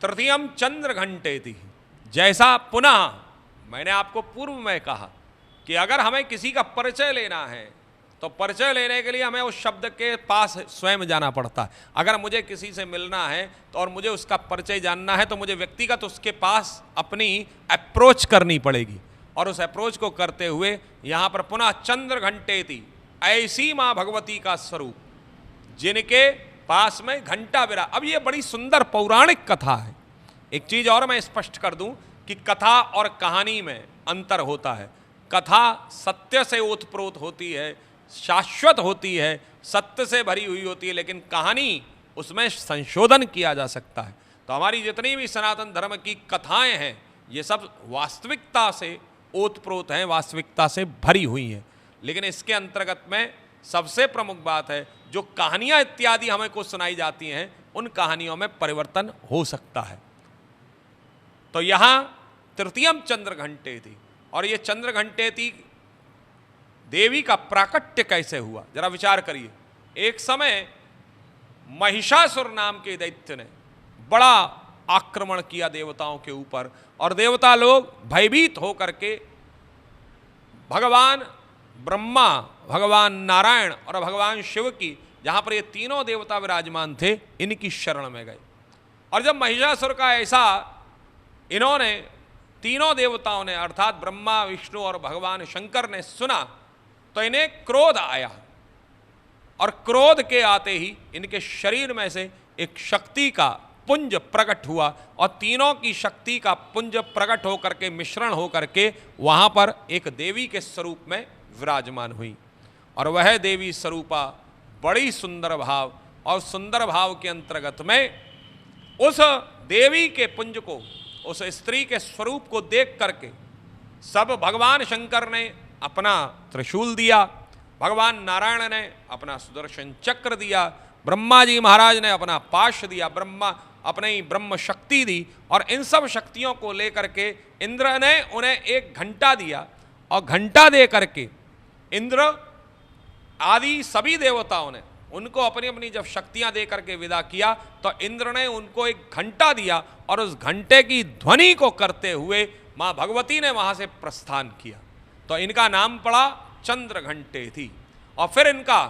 तृतीयम चंद्र घंटेति। जैसा पुनः मैंने आपको पूर्व में कहा कि अगर हमें किसी का परिचय लेना है तो परिचय लेने के लिए हमें उस शब्द के पास स्वयं जाना पड़ता है। अगर मुझे किसी से मिलना है तो और मुझे उसका परिचय जानना है तो मुझे व्यक्तिगत उसके पास अपनी अप्रोच करनी पड़ेगी, और उस अप्रोच को करते हुए यहाँ पर पुनः चंद्र घंटेति, ऐसी माँ भगवती का स्वरूप जिनके पास में घंटा विरा। अब ये बड़ी सुंदर पौराणिक कथा है। एक चीज और मैं स्पष्ट कर दूं कि कथा और कहानी में अंतर होता है। कथा सत्य से ओतप्रोत होती है, शाश्वत होती है, सत्य से भरी हुई होती है, लेकिन कहानी उसमें संशोधन किया जा सकता है। तो हमारी जितनी भी सनातन धर्म की कथाएं हैं ये सब वास्तविकता से ओतप्रोत हैं, वास्तविकता से भरी हुई हैं। लेकिन इसके अंतर्गत में सबसे प्रमुख बात है जो कहानियां इत्यादि हमें कुछ सुनाई जाती हैं उन कहानियों में परिवर्तन हो सकता है। तो यहां तृतीयम चंद्र घंटेति, और ये चंद्र घंटेति देवी का प्राकट्य कैसे हुआ जरा विचार करिए। एक समय महिषासुर नाम के दैत्य ने बड़ा आक्रमण किया देवताओं के ऊपर, और देवता लोग भयभीत होकर के भगवान ब्रह्मा, भगवान नारायण और भगवान शिव की, जहां पर ये तीनों देवता विराजमान थे, इनकी शरण में गए। और जब महिषासुर का ऐसा इन्होंने तीनों देवताओं ने अर्थात ब्रह्मा, विष्णु और भगवान शंकर ने सुना तो इन्हें क्रोध आया, और क्रोध के आते ही इनके शरीर में से एक शक्ति का पुंज प्रकट हुआ, और तीनों की शक्ति का पुंज प्रकट होकर के मिश्रण होकर के वहां पर एक देवी के स्वरूप में विराजमान हुई। और वह देवी स्वरूपा बड़ी सुंदर भाव, और सुंदर भाव के अंतर्गत में उस देवी के पुंज को, उस स्त्री के स्वरूप को देख करके सब भगवान शंकर ने अपना त्रिशूल दिया, भगवान नारायण ने अपना सुदर्शन चक्र दिया, ब्रह्मा जी महाराज ने अपना पाश दिया, ब्रह्मा अपने ही ब्रह्म शक्ति दी, और इन सब शक्तियों को लेकर के इंद्र ने उन्हें एक घंटा दिया, और घंटा दे करके इंद्र आदि सभी देवताओं ने उनको अपनी अपनी जब शक्तियां दे करके विदा किया तो इंद्र ने उनको एक घंटा दिया, और उस घंटे की ध्वनि को करते हुए मां भगवती ने वहां से प्रस्थान किया। तो इनका नाम पड़ा चंद्र घंटेति। और फिर इनका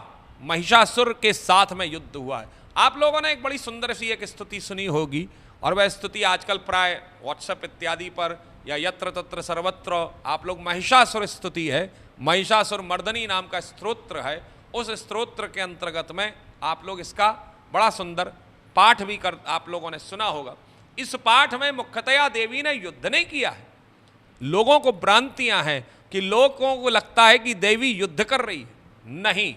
महिषासुर के साथ में युद्ध हुआ है। आप लोगों ने एक बड़ी सुंदर सी एक स्तुति सुनी होगी, और वह स्तुति आजकल प्राय व्हाट्सएप इत्यादि पर या यत्र तत्र सर्वत्र आप लोग महिषासुर स्तुति है, महिषासुर मर्दनी नाम का स्तोत्र है। उस स्तोत्र के अंतर्गत में आप लोग इसका बड़ा सुंदर पाठ भी कर आप लोगों ने सुना होगा। इस पाठ में मुख्यतया देवी ने युद्ध नहीं किया है। लोगों को भ्रांतियां हैं कि लोगों को लगता है कि देवी युद्ध कर रही है, नहीं,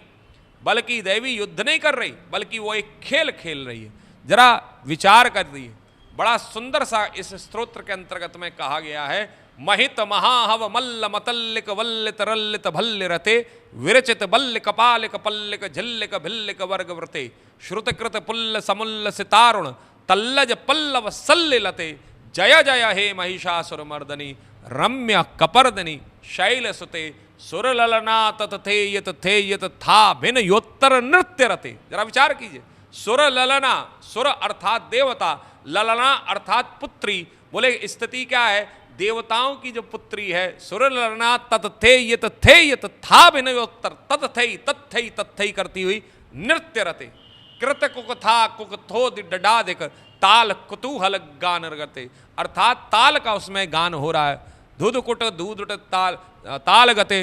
बल्कि देवी युद्ध नहीं कर रही, बल्कि वो एक खेल खेल रही है। जरा विचार कर रही है। बड़ा सुंदर सा इस स्तोत्र के अंतर्गत में कहा गया है, महित महाहव मल्ल मतल्लिक वल्लित रल्लित भल्ल रते विरचित बल्ल कपालिक पल्लिक झिल्लिक भिल्लिक वर्ग व्रते श्रुतकृत पुल्ल समुल्ल सितारुण तल्लज पल्लव सल्लिलते जय जय हे महिषासुर मर्दनी रम्य कपर्दनी शैल सुते सुरललना तथेयत थेयत था भिन्न योत्तर नृत्य रते। जरा विचार कीजिए। सुर ललना, सुर अर्थात देवता, ललना अर्थात पुत्री। बोले स्थिति क्या है, देवताओं की जो पुत्री है, सुर ललना तथेयत थेयत था भिन्न योत्तर तथई तथई तथई करती हुई नृत्य रते कृत कुकथा कुकथो डडाधिक ताल कुतूहल गान रगते। अर्थात ताल का उसमें गान हो रहा है, धुधकुट धूधुट ताल ताल गते।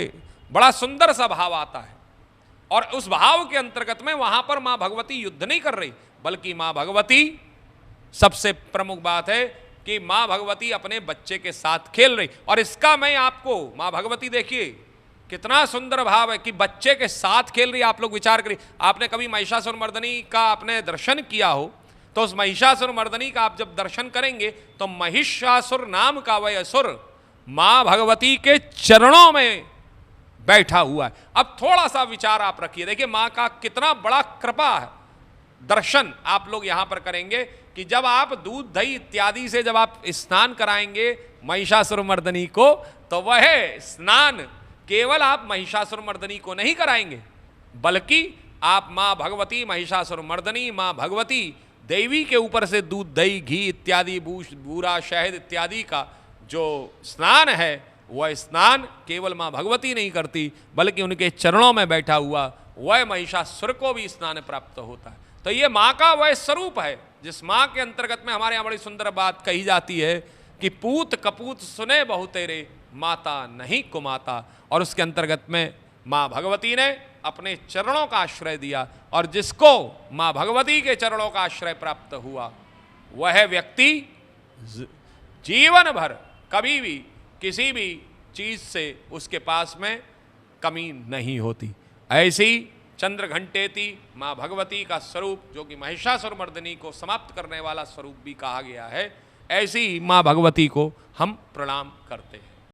बड़ा सुंदर सा भाव आता है, और उस भाव के अंतर्गत में वहां पर मां भगवती युद्ध नहीं कर रही, बल्कि मां भगवती, सबसे प्रमुख बात है कि मां भगवती अपने बच्चे के साथ खेल रही। और इसका मैं आपको, मां भगवती देखिए कितना सुंदर भाव है कि बच्चे के साथ खेल रही। आप लोग विचार करिए, आपने कभी महिषासुर मर्दनी का आपने दर्शन किया हो तो उस महिषासुर मर्दनी का आप जब दर्शन करेंगे तो महिषासुर नाम का वह असुर मां भगवती के चरणों में बैठा हुआ है। अब थोड़ा सा विचार आप रखिए, देखिए मां का कितना बड़ा कृपा है। दर्शन आप लोग यहां पर करेंगे कि जब आप दूध दही इत्यादि से जब आप स्नान कराएंगे महिषासुर मर्दनी को, तो वह स्नान केवल आप महिषासुर मर्दनी को नहीं कराएंगे, बल्कि आप मां भगवती महिषासुर मर्दनी, मां भगवती देवी के ऊपर से दूध, दही, घी इत्यादि, बूरा, शहद इत्यादि का जो स्नान है, वह स्नान केवल माँ भगवती नहीं करती, बल्कि उनके चरणों में बैठा हुआ वह महिषासुर को भी स्नान प्राप्त होता है। तो ये माँ का वह स्वरूप है, जिस माँ के अंतर्गत में हमारे यहाँ बड़ी सुंदर बात कही जाती है कि पूत कपूत सुने बहु तेरे, माता नहीं कुमाता। और उसके अंतर्गत में माँ भगवती ने अपने चरणों का आश्रय दिया, और जिसको माँ भगवती के चरणों का आश्रय प्राप्त हुआ वह व्यक्ति जीवन भर कभी भी किसी भी चीज से उसके पास में कमी नहीं होती। ऐसी चंद्र घंटेती माँ भगवती का स्वरूप, जो कि महिषासुर मर्दिनी को समाप्त करने वाला स्वरूप भी कहा गया है, ऐसी माँ भगवती को हम प्रणाम करते हैं।